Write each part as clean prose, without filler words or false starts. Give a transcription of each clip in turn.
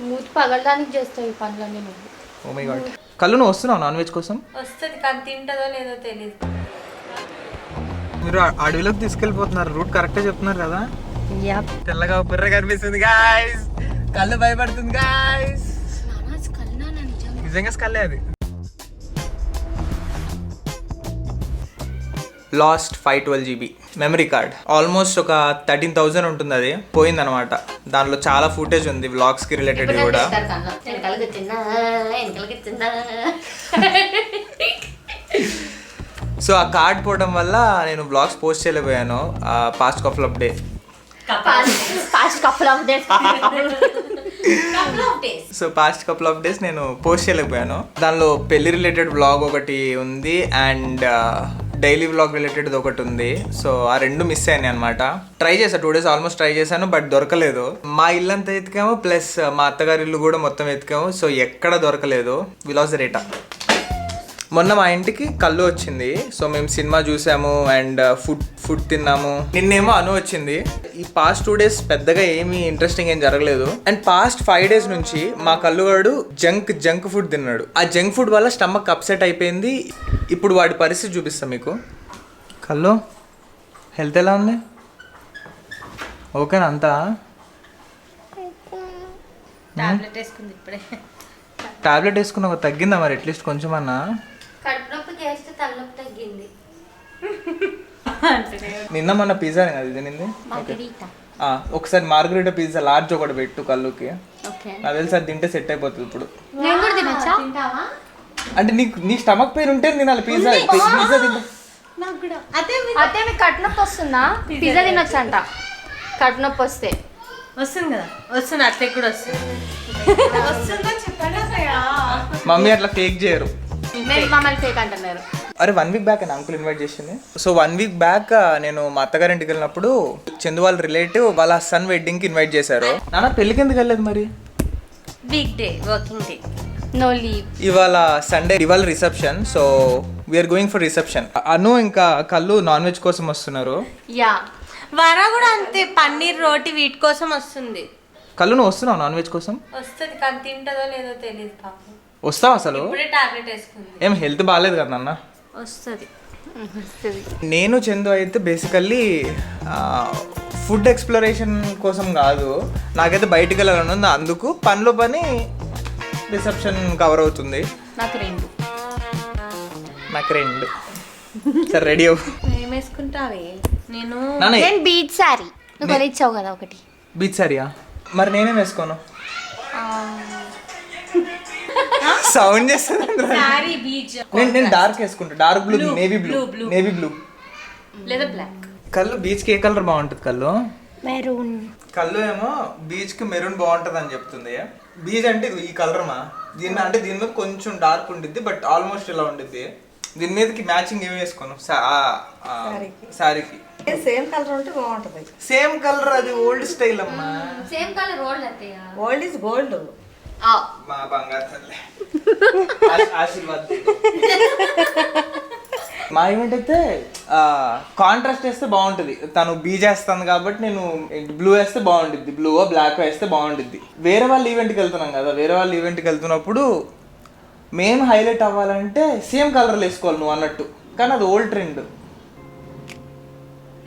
మూతి పగలడానికి చేస్తావు ఈ పనులన్నీ నువ్వు. Oh my God. కళ్ళు నువ్వు వస్తున్నావు నాన్ వెజ్ కోసం? వస్తుంది కానీ తింటుందో లేదో తెలియదు. మీరు అడవిలోకి తీసుకెళ్ళిపోతున్నారు, రూట్ కరెక్టే చెప్తున్నారు కదా. తెల్లగా పిర్ర కనిపిస్తుంది గాయ్స్, కళ్ళు భయపడుతుంది గాయ్స్. నిజంగా స్కల్లే అది. Last 512 GB memory card, almost ఒక 13,000 ఉంటుంది. అది పోయిందనమాట. దానిలో చాలా ఫుటేజ్ ఉంది వ్లాగ్స్ కి రిలేటెడ్ కూడా. సో ఆ కార్డ్ పోవడం వల్ల నేను వ్లాగ్స్ పోస్ట్ చేయలేకపోయాను past couple of days. So past couple of days నేను పోస్ట్ చేయలేకపోయాను. దానిలో పెళ్లి రిలేటెడ్ వ్లాగ్ ఒకటి ఉంది అండ్ డైలీ వ్లాగ్ రిలేటెడ్ ఒకటి ఉంది. సో ఆ రెండు మిస్ అయ్యాయి అనమాట. ట్రై చేశాను 2 days ఆల్మోస్ట్ ట్రై చేశాను, బట్ దొరకలేదు. మా ఇల్లు అంతా ఎతికాము, ప్లస్ మా అత్తగారి ఇల్లు కూడా మొత్తం ఎతికాము. సో ఎక్కడ దొరకలేదు. వి లాస్ట్ ద డేటా. మొన్న మా ఇంటికి కళ్ళు వచ్చింది. సో మేము సినిమా చూసాము అండ్ ఫుడ్ తిన్నాము. నిన్నేమో అను వచ్చింది. ఈ పాస్ట్ 2 days పెద్దగా ఏమీ ఇంట్రెస్టింగ్ ఏం జరగలేదు. అండ్ పాస్ట్ 5 days నుంచి మా కళ్ళుగాడు జంక్ ఫుడ్ తిన్నాడు. ఆ జంక్ ఫుడ్ వల్ల స్టమక్ అప్సెట్ అయిపోయింది. ఇప్పుడు వాడి పరిస్థితి చూపిస్తాం మీకు. కళ్ళు హెల్త్ ఎలా ఉంది? ఓకేనా అంతా? టాబ్లెట్ వేసుకుంది ఇప్పుడే. టాబ్లెట్ వేసుకున్నాక తగ్గిందా మరి అట్లీస్ట్ కొంచెం అన్నా? కడుపు నొప్పి చేస్తే తలనొప్పి తగ్గింది. నిన్న మొన్న పిజ్జా కదా ఇది నింది. ఒకసారి మార్గరీటా పిజ్జా లార్జ్ ఒకటి పెట్టు కళ్ళుకి. నాకు తెలిసి అది తింటే సెట్ అయిపోతుంది. ఇప్పుడు నేను కూడా తినొచ్చా? అంటే నీ స్టమక్ పెయిన్ ఉంటే తినాలి పిజ్జా. పిజ్జా తింటే అదే మీకు కడుపు నొప్పి వస్తుందా? పిజ్జా తినొచ్చు అంట కడుపు నొప్పి వస్తే. వస్తుంది కదా, వస్తుంది. అట్లే కూడా వస్తుంది. వస్తుందని చెప్పండి. మమ్మీ అట్లా ఫేక్ చేయరు. మమ్మల్ని ఫేక్ అంటున్నారు. అరే 1 week బ్యాక్ అని అంకుల్ ఇన్వైట్ చేసింది. సో 1 week బ్యాక్ నేను మా అత్తగారి ఇంటికి వెళ్ళినప్పుడు చందు వాళ్ళ రిలేటివ్ వాళ్ళ సన్ వెడ్డింగ్ కి ఇన్వైట్ చేశారు. నాన్న పెళ్ళికి ఎందుకు వెళ్ళలేదు మరి? Week day, working day, no leave. ఇవాళ సండే, ఇవాళ reception. So we are going for reception. Anu ఇంకా కళ్ళు నాన్ వెజ్ కోసం వస్తున్నారు. యా, వరా కూడా అంతే. పన్నీర్ రోటి వీటి కోసం వస్తుంది. కళ్ళు నువ్వు వస్తున్నావు నాన్ వెజ్ కోసం? వస్తుంది కానీ తింటుందో లేదో తెలియదు. పాపం వస్తావు అసలు? ఇప్పుడే టాబ్లెట్ వేసుకుంది. ఏం హెల్త్ బాగాలేదు కదా నాన్న? వస్తుంది. నేను చందు అయితే బేసికల్లీ ఫుడ్ ఎక్స్ప్లోరేషన్ కోసం కాదు, నాకైతే బయటికి వెళ్ళాలని ఉంది. అందుకు పనిలో పని రిసెప్షన్ కవర్ అవుతుంది. నాకు రెండు. సరే రెడీ అవ్వు. ఏం వేసుకుంటావే? నేను బీచ్ సారీ నువ్వు కొనిచ్చావు కదా ఒకటి. బీచ్ సారీయా? మరి నేనేం వేసుకోను. సౌండ్ చేస్తాను. నేను డార్క్ వేసుకుంటా. డార్క్ బ్లూ, నేవీ బ్లూ లేదా బ్లాక్. కళ్ళు బీచ్ కి ఏ కలర్ బాగుంటుంది? కళ్ళు మెరూన్. కళ్ళు ఏమో బీచ్ కి మెరూన్ బాగుంటుంది అని చెప్తుంది. బీచ్ అంటే ఈ కలర్ మా దీని అంటే దీని మీద కొంచెం డార్క్ ఉండిద్ది, బట్ ఆల్మోస్ట్ ఇలా ఉండిద్ది. దీని మీదకి మ్యాచింగ్ ఏమి వేసుకోను సారీకి. సేమ్ కలర్ ఉంటే బాగుంటది. సేమ్ కలర్ అది ఓల్డ్ స్టైల్ అమ్మా. సేమ్ కలర్ ఓల్డ్ అత్తయ్య. Old is gold. మా బంగారు తల్లి ఆశీర్వాద్. మా ఈవెంట్ అయితే కాంట్రాస్ట్ వేస్తే బాగుంటుంది. తను బీచ్ వేస్తాను కాబట్టి నేను బ్లూ వేస్తే బాగుంటుంది, బ్లూ బ్లాక్ వేస్తే బాగుంటుంది. వేరే వాళ్ళ ఈవెంట్కి వెళ్తున్నాం కదా, వేరే వాళ్ళ ఈవెంట్కి వెళ్తున్నప్పుడు మేము హైలైట్ అవ్వాలంటే సేమ్ కలర్లు వేసుకోవాలి నువ్వు అన్నట్టు. కానీ అది ఓల్డ్ ట్రెండ్.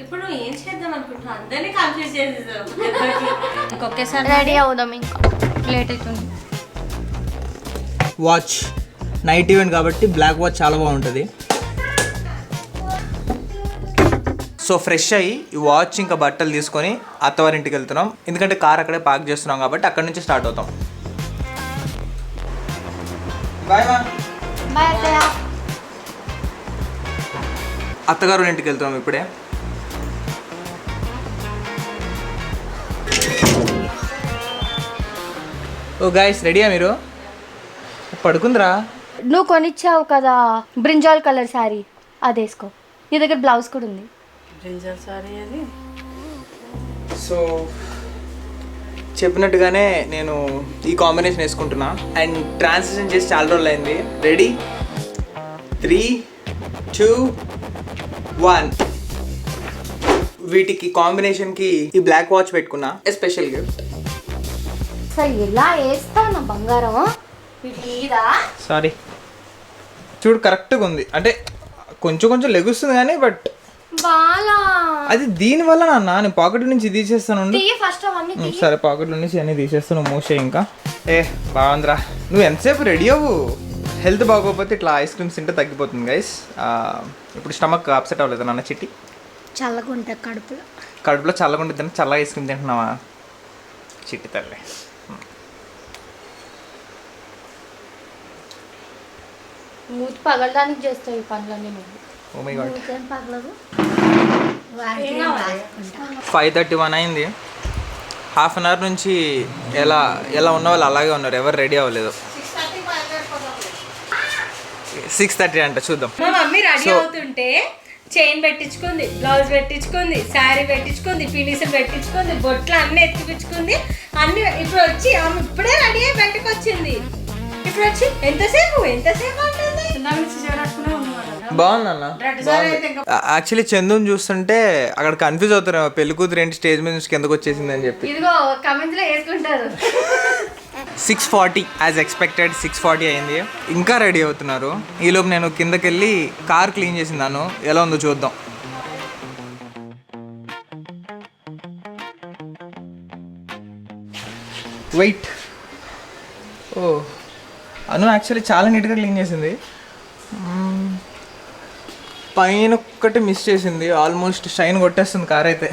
ఇప్పుడు నువ్వు ఏం చేద్దాం అనుకుంటున్నావు? అందరినీ కన్ఫ్యూజ్ చేసేసావు. ఇంకొకేసారి రెడీ అవుదాం, ఇంకా లేట్ అవుతుంది. వాచ్ నైట్ ఈవెంట్ కాబట్టి బ్లాక్ వాచ్ చాలా బాగుంటుంది. సో ఫ్రెష్ అయ్యి ఈ వాచ్ ఇంకా బట్టలు తీసుకొని అత్తవారింటికి వెళ్తున్నాం. ఎందుకంటే కార్ అక్కడే పార్క్ చేస్తున్నాం కాబట్టి అక్కడి నుంచి స్టార్ట్ అవుతాం. బాయ్ మా. బాయ్ అత్తయ్య. అత్తగారు ఇంటికి వెళ్తున్నాం ఇప్పుడే. ఓ గాయస్ రెడీయా మీరు? పడుకుందిరా. నువ్వు కొనిచ్చావు కదా బ్రింజాల్ కలర్ శారీ, అది వేసుకో. నీ దగ్గర బ్లౌజ్ కూడా ఉంది. బ్రింజాల్ సారీ అది. సో చెప్పినట్టుగానే నేను ఈ కాంబినేషన్ వేసుకుంటున్నా అండ్ ట్రాన్సిషన్ చేసి చాలా రోజులు అయింది. రెడీ 3, 2, 1. వీటికి కాంబినేషన్కి ఈ బ్లాక్ వాచ్ పెట్టుకున్నా. స్పెషల్ గిఫ్ట్ అసలు ఎలా వేస్తావు నా బంగారం వీటి మీద? సారీ చూడు కరెక్ట్గా ఉంది, అంటే కొంచెం కొంచెం లెగుస్తుంది కానీ బట్ బాలా అది దీనివల్ల నేను పాకెట్ నుంచి తీసేస్తాను. ఫస్ట్ అవన్నీ సరే పాకెట్ నుంచి అన్నీ తీసేస్తాను, మోసే ఇంకా. బాగుందిరా. నువ్వు ఎంతసేపు రెడీ అవ్వు, హెల్త్ బాగోకపోతే ఇట్లా ఐస్ క్రీమ్స్ తింటే తగ్గిపోతుంది గైస్. ఇప్పుడు స్టమక్ అప్సెట్ అవ్వలేదు నాన్న చిట్టి? చల్లగా ఉంటాయి కడుపులో చల్లగా ఉంటుంది, చల్లగా ఐస్ క్రీమ్ తింటున్నావా చిట్టి తల్లి? మూతి పగలడానికి చేస్తావు ఈ పనులన్నీ నువ్వు. Oh my God. మూతి ఏం పగలదు. 5:31 అయింది. హాఫ్ అన్ అవర్ నుంచి ఎలా ఉన్న వాళ్ళు అలాగే ఉన్నారు, ఎవరు రెడీ అవ్వలేదు. 6:30 అంట, చూద్దాం. మా మమ్మీ రెడీ అవుతుంటే చైన్ పెట్టించుకుంది, బ్లౌజ్ పెట్టించుకుంది, శారీ పెట్టించుకుంది, ఫినిషర్ పెట్టించుకుంది, బొట్లు అన్ని ఎత్తిపించుకుంది అన్ని. ఇప్పుడు వచ్చి ఆమె ఇప్పుడే రెడీ అయ్యి బయటకు వచ్చింది. ఇప్పుడు వచ్చి ఎంతసేపు అంటుంది. బాగుందన్న. యాక్చువల్లీ చందుని చూస్తుంటే అక్కడ కన్ఫ్యూజ్ అవుతారు, పెళ్లి కూతురు ఏంటి స్టేజ్ మీద నుంచి కిందకు వచ్చేసింది అని చెప్పి. ఇదిగో కమెంట్స్ లో వేసుకుంటారు. 6:40 యాజ్ ఎక్స్పెక్టెడ్. 6:40 అయింది, ఇంకా రెడీ అవుతున్నారు. ఈలోపు నేను కిందకి వెళ్ళి కార్ క్లీన్ చేసిందాను, ఎలా ఉందో చూద్దాం. వెయిట్. ఓ అను యాక్చువల్లీ చాలా నీట్గా క్లీన్ చేసింది. పైన ఒక్కటి మిస్ చేసింది, ఆల్మోస్ట్ షైన్ కొట్టేస్తుంది కార్ అయితే.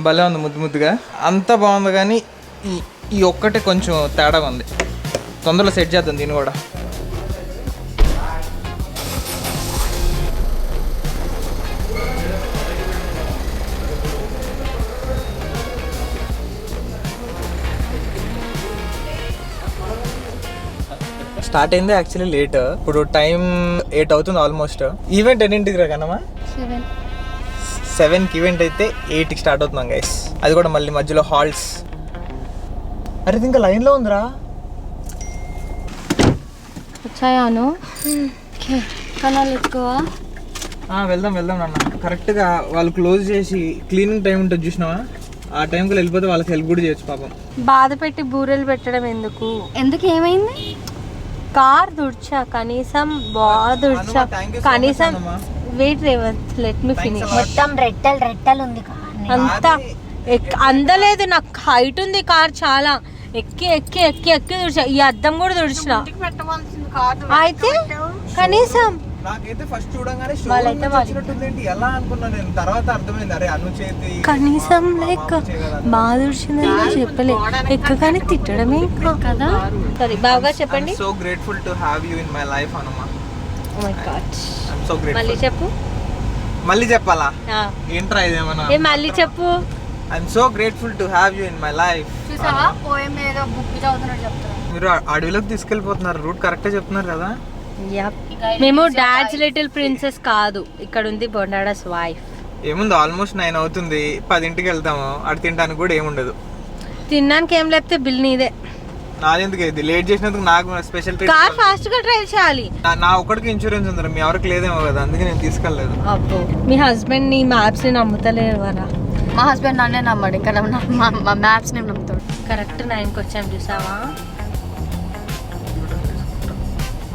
భలే ఉంది ముద్దుగా, అంతా బాగుంది కానీ ఈ ఒక్కటే కొంచెం తేడాగా ఉంది. తొందరలో సెట్ చేద్దాం దీన్ని కూడా. స్టార్ట్ అయింది యాక్చువల్లీ లేట్, ఇప్పుడు టైం 8 అవుతుంది ఆల్మోస్ట్. ఈవెంట్ ఎన్నింటికి రా కన్నమా? 7కి ఈవెంట్ అయితే 8కి స్టార్ట్ అవుతున్నాం గైస్. అది కూడా మళ్ళీ మధ్యలో హాల్ట్స్. అరే ఇంకా లైన్లో ఉందిరా. వచ్చాయాను కనాలు ఎక్కువ. వెళ్దాం నాన్న. కరెక్ట్గా వాళ్ళు క్లోజ్ చేసి క్లీనింగ్ టైం ఉంటుంది చూసినావా, ఆ టైంకి వెళ్ళిపోతే వాళ్ళకి హెల్ప్ కూడా చేయొచ్చు పాపం. బాధ పెట్టి బూరెలు పెట్టడం ఎందుకు ఏమైంది? కార్ దుడ్చా కనీసం, బాగా దుడ్చా కనీసం. Wait Revanth, let me finish. మొత్తం రెట్టలు ఉంది అంతా అందలేదు, నాకు హైట్ ఉంది కార్ చాలా. ఎక్కి దుడిచా. ఈ అద్దం కూడా దుడిచిన. అయితే కనీసం నాకైతే ఫస్ట్ చూడంగానే ఎలా అనుకున్నా నేను, తర్వాత అర్థమైంది అరే అను చేతి కనీసం లైక్ బాగా దుడిచిందని చెప్పలే, ఎక్కగానే తిట్టడమే కదా. సరే బాగా చెప్పండి. So grateful to have you in my life అనుమా. Oh my god. I am so grateful. మళ్ళీ చెప్పు. మళ్ళీ చెప్పాలా? ఏంట్రా ఇదేమన్నా? మళ్ళీ చెప్పు. I am so grateful to have you in my life. చూసావా పోయం ఏదో బుక్ చదువుతున్నట్టు చెప్తారు. మీరు అడవిలోకి తీసుకెళ్ళిపోతున్నారు, రూట్ కరెక్టే చెప్తున్నారు కదా. మేము డాడ్స్ లిటిల్ ప్రిన్సెస్ కాదు, ఇక్కడ ఉంది బొండాడాస్ వైఫ్. ఏముంది ఆల్మోస్ట్ 9 అవుతుంది, 10ంటికి వెళ్తాము. అటు తినడానికి కూడా ఏముండదు. తినడానికి ఏం లేకపోతే బిల్ నీదే. నాదెందుకు ఇది లేట్ చేసినందుకు నాకు స్పెషల్ ట్రీట్. కార్ ఫాస్ట్ గా డ్రైవ్ చేయాలి. నా ఒక్కడికి ఇన్సూరెన్స్ ఉందా, మీ ఎవరికి లేదేమో కదా, అందుకే నేను తీసుకెళ్ళలేదు. అబ్బో మీ హస్బెండ్ నీ మ్యాప్స్ ని నమ్ముతలేరు కదా. మా హస్బెండ్ నన్నే నమ్మాడు, ఇంకా మా మ్యాప్స్ ని నమ్ముతాడు. కరెక్ట్ 9కి వచ్చాం చూసావా.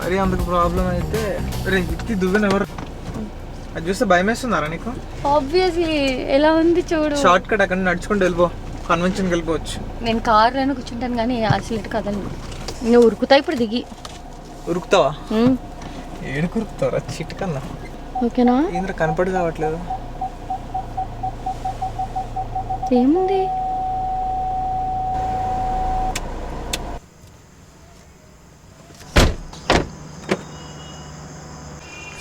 మరి అందుకు ప్రాబ్లం అయితే రే వ్యక్తి దువ్వెన ఎవరు అది చూస్తే భయం వేస్తున్నారా నీకు? ఆబ్వియస్లీ ఎలా ఉంది చూడు. షార్ట్ కట్ అక్కడ నడుచుకుంటూ వెళ్ళిపో, కన్వెన్షన్కి వెళ్ళిపోవచ్చు. నేను కార్లోనే కూర్చుంటాను కానీ అసలు కదండి, నువ్వు ఉరుకుతా ఇప్పుడు దిగి. ఉరుకుతావా? ఏడుకు ఉరుకుతావరా చిట్టుకన్నా? ఓకేనా? ఏంద్ర కనపడి కావట్లేదు. ఏముంది?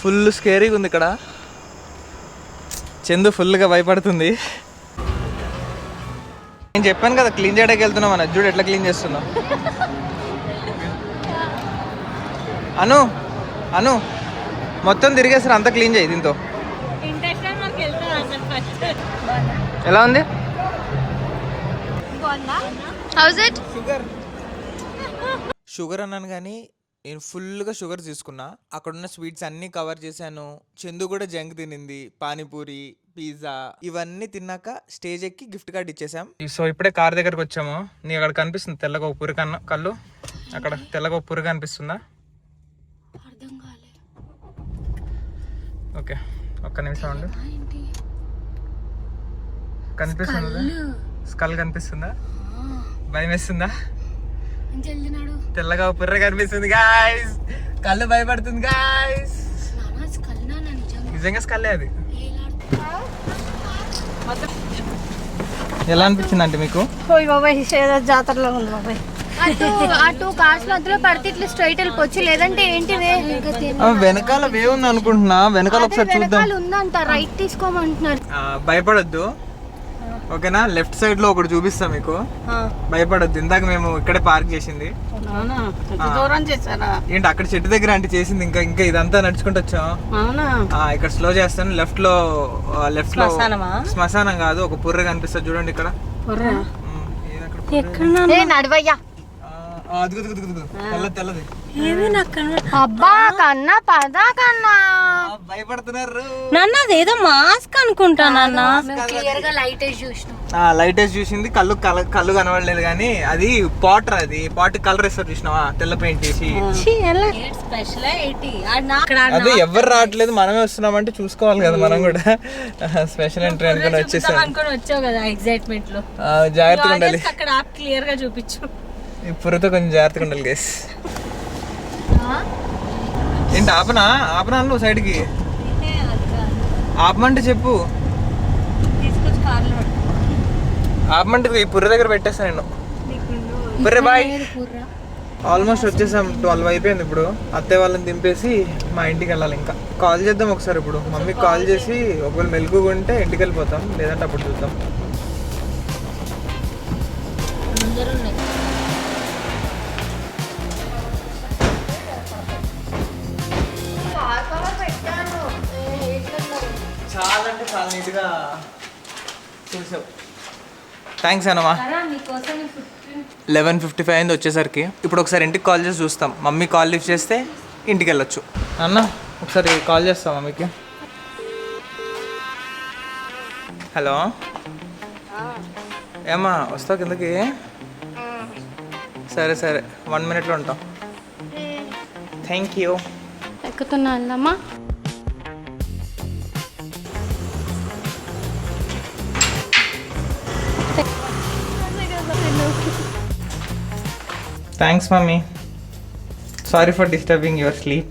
ఫుల్ స్కేరీగా ఉంది ఇక్కడ. చందు ఫుల్గా భయపడుతుంది. నేను చెప్పాను కదా క్లీన్ చేయడానికి వెళ్తున్నాం అని, చూడు ఎట్లా క్లీన్ చేస్తున్నావు. అను మొత్తం తిరిగేసారు, అంతా క్లీన్ చేయి దీంతో. ఎలా ఉంది? షుగర్ అన్నాను కానీ నేను ఫుల్గా షుగర్ తీసుకున్నా. అక్కడున్న స్వీట్స్ అన్నీ కవర్ చేశాను. చందు కూడా జంక్ తినింది, పానీపూరి, పిజ్జా ఇవన్నీ తిన్నాక స్టేజ్ ఎక్కి గిఫ్ట్ కార్డ్ ఇచ్చేసాం. సో ఇప్పుడే కార్ దగ్గరకు వచ్చాము. నీ అక్కడ కనిపిస్తుంది తెల్లగా ఒక పురి కళ్ళు, అక్కడ తెల్లగా ఒక పురి కనిపిస్తుందా? ఓకే, ఒక్క నిమిషం ఉండు. కనిపిస్తుందా? స్కల్ కనిపిస్తుందా? భయం వేస్తుందా? తెల్లగా పుర్ర కనిపిస్తుంది గాయ్స్. కళ్ళు భయపడుతుంది గాయ్స్. నిజంగా స్కల్లే అది. ఎలా అనిపించింది అంటే మీకు? జాతరలో ఉంది బాబాయ్. అటు కార్స్ మధ్యలో పడితే ఇట్లా స్ట్రైట్ వెళ్ళిపోవచ్చు, లేదంటే ఏంటిదే వెనకాల వే ఉంది అనుకుంటున్నా. వెనకాల ఒకసారి చూద్దాం. ఉందంట, రైట్ తీసుకోమంటున్నారు. భయపడొద్దు ఓకేనా. లెఫ్ట్ సైడ్ లో ఒకటి చూపిస్తా మీకు, భయపడొద్దు. ఇందాక మేము ఇక్కడే పార్క్ చేసింది. దూరం చేశారా ఏంటి అక్కడ చెట్టు దగ్గర అంటే చేసింది. ఇంకా ఇదంతా నడుచుకుంటూ వచ్చాం. ఇక్కడ స్లో చేస్తాను. లెఫ్ట్ లో శ్మశానం కాదు, ఒక పుర్ర కనిపిస్తుంది చూడండి ఇక్కడ. నడవయ్యా. తెల్లది. అబ్బా కన్నా పదా కన్నా భయపడుతున్నారు. నన్ను అదేదో మాస్క్ అనుకుంటా. క్లియర్ గా లైట్ చూసిన, లైట్ వేసి చూసింది. కళ్ళు కనబడలేదు కానీ అది పాటర్. అది పాట్ కలర్ వేస్తారు చూసినావా, తెల్ల పెయింట్ వేసి. అదే ఎవరు రావట్లేదు, మనమే వస్తున్నామంటే చూసుకోవాలి కదా మనం కూడా. స్పెషల్ ఎంట్రీ అనుకుని వచ్చేసాం. వచ్చావు కదా ఎగ్జైట్మెంట్ లో. జాగ్రత్తగా ఉండాలి. అక్కడ క్లియర్ గా చూపించు. ఈ పుర్రతో కొంచెం జాగ్రత్తగా ఉండాలి గైస్. ఏంటి ఆపనా నువ్వు సైడ్కి ఆపమంటే చెప్పు. ఆపమంటే ఈ పుర్ర దగ్గర పెట్టేస్తా నేను. పుర్రే బాయ్. ఆల్మోస్ట్ వచ్చేసాం. 12 అయిపోయింది. ఇప్పుడు అత్తయ్య వాళ్ళని దింపేసి మా ఇంటికి వెళ్ళాలి. ఇంకా కాల్ చేద్దాం ఒకసారి. ఇప్పుడు మమ్మీకి కాల్ చేసి ఒకవేళ మెలుగుగా ఉంటే ఇంటికి వెళ్ళిపోతాం, లేదంటే అప్పుడు చూద్దాం. చాలా అంటే చాలా నీట్గా చూసావు. థ్యాంక్స్ అన్నమా. 11:55 అయింది వచ్చేసరికి. ఇప్పుడు ఒకసారి ఇంటికి కాల్ చేసి చూస్తాం. మమ్మీ కాల్ లిఫ్ట్ చేస్తే ఇంటికి వెళ్ళొచ్చు. అన్న ఒకసారి కాల్ చేస్తాం మమ్మీకి. హలో, ఏమ్మా వస్తావు కిందకి? సరే 1 minute ఉంటాం. Thank you. ఎక్కుతున్నా అమ్మా. Thanks, mommy. Sorry for disturbing your sleep.